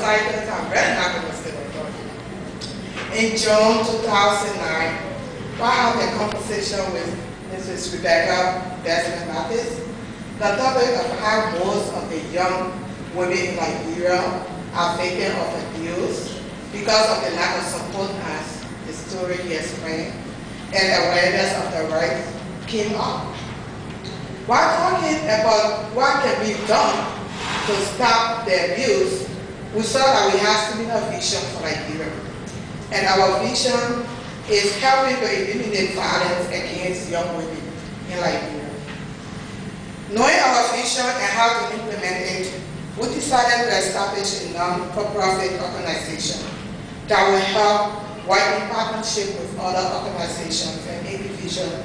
titles, I'm very not going to say what I'm talking. In June 2009, I had a conversation with Mrs. Rebecca Desmond Mathis. The topic of how most of the young women in Liberia are victims of abuse because of the lack of support, as the story he explained, and awareness of the rights came up. While talking about what can be done to stop the abuse, we saw that we have similar vision for Liberia. And our vision is helping to eliminate violence against young women in Liberia. Knowing our vision and how to implement it, we decided to establish a non-profit organization that will help work in partnership with other organizations and individuals,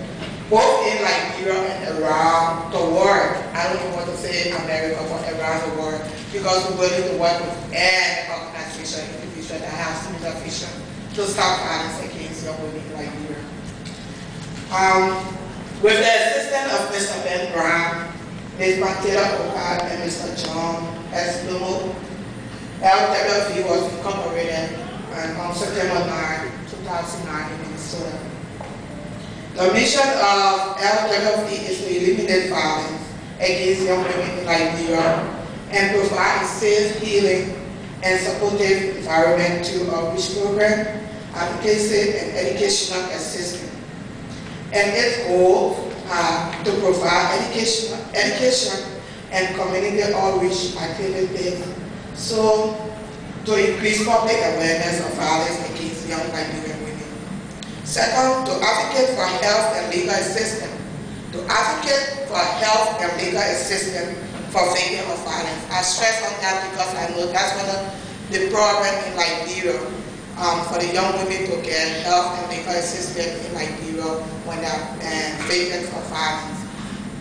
both in Liberia and around the world. I don't even want to say America, but around the world, because we're willing to work with any organization, individual that has similar vision to stop violence against young women in Liberia. With the assistance of Mr. Ben Brown, Ms. Matera Oka, and Mr. John S. Lumo, LWV was incorporated on September 9, 2009 in Minnesota. The mission of LWV is to eliminate violence against young women in Liberia and provide a safe, healing, and supportive environment to outreach program, advocacy, and educational assistance. And its goal to provide education and community outreach activities so to increase public awareness of violence against young Liberian women. Second, to advocate for health and legal assistance. To advocate for health and legal assistance for victims of violence. I stress on that because I know that's one of the problems in Liberia, for the young women to get health and legal assistance in Liberia when they're victims of violence.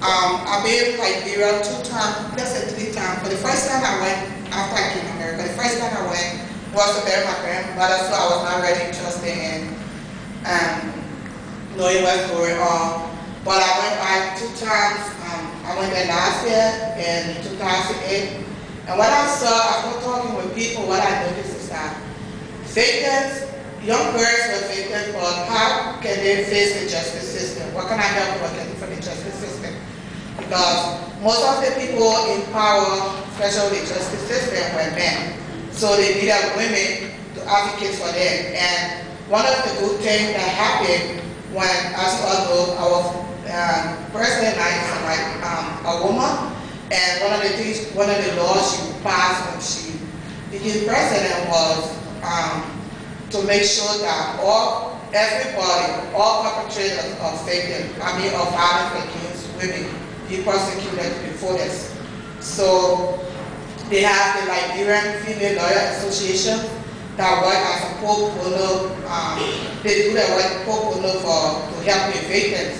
I've been in Liberia 2 times, let's say 3 times. For the first time I went, after I came to America, the first time I went was to bury my grandmother, so I was not really interested in knowing what's going on. But I went back 2 times. I went there last year in 2008. And what I saw, after talking with people, what I noticed is that victims, young girls were victims, but how can they face the justice system? What can I help them get from the justice system? Because most of the people in power, especially the justice system, were men. So they needed women to advocate for them. And one of the good things that happened when, as you all know, our president is a woman, and one of the laws she passed when she became president was to make sure that everybody, all perpetrators of violence against women, be prosecuted before this. So they have the Liberian Female Lawyer Association that work as a pro bono. They do their work pro bono to help the victims.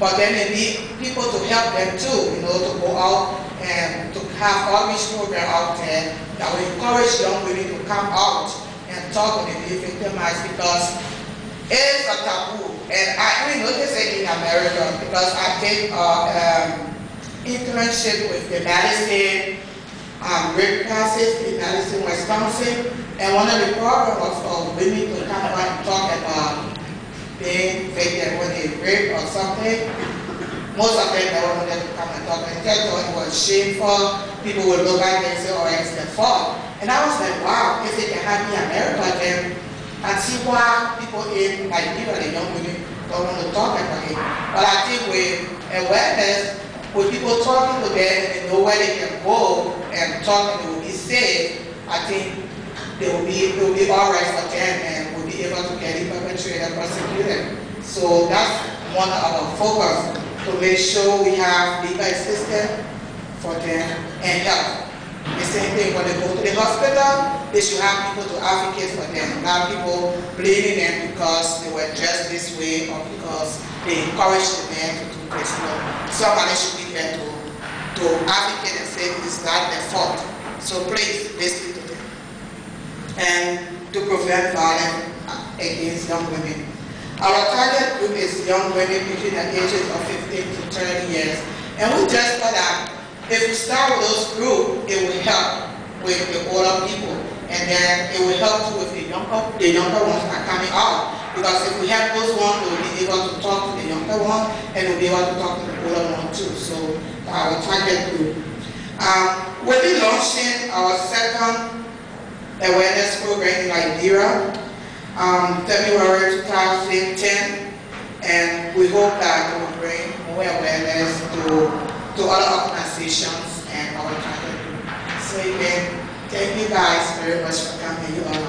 But then they need people to help them too, to go out and to have outreach program out there that will encourage young women to come out and talk when they be victimized, because it's a taboo. And I only noticed it in America because I did internship with the Madison rape classes in Madison, Wisconsin, and one of the programs was for women to come out and talk about being victim when they rape or something. Most of them never wanted to come and talk, and they thought it was shameful. People would look at them and say, oh, it's their fault. And I was like, wow, if they can have me in America, then I see why people in Liberia, the young women, don't want to talk about it. But I think with awareness, with people talking to them and know where they can go and talk and they will be safe, I think it will be all right for them and will be able to get the perpetrator prosecuted. So that's one of our focus, to make sure we have legal assistance for them and help. The same thing when they go to the hospital, they should have people to advocate for them, not people blaming them because they were dressed this way or because they encouraged the men to do this. Somebody should be there to advocate and say it's not their fault. So please listen to them. And to prevent violence against young women. Our target group is young women between the ages of 15 to 30 years. And we just thought that if we start with those groups, it will help with the older people. and then it will help too with the younger ones that are coming out. Because if we have those ones, we will be able to talk to the younger one, and we'll be able to talk to the older one too. So our target group. We'll be launching our second awareness program in Liberia, February 2010, and we hope that it will bring more awareness to other organizations and our target group. So again, thank you guys very much for coming. You all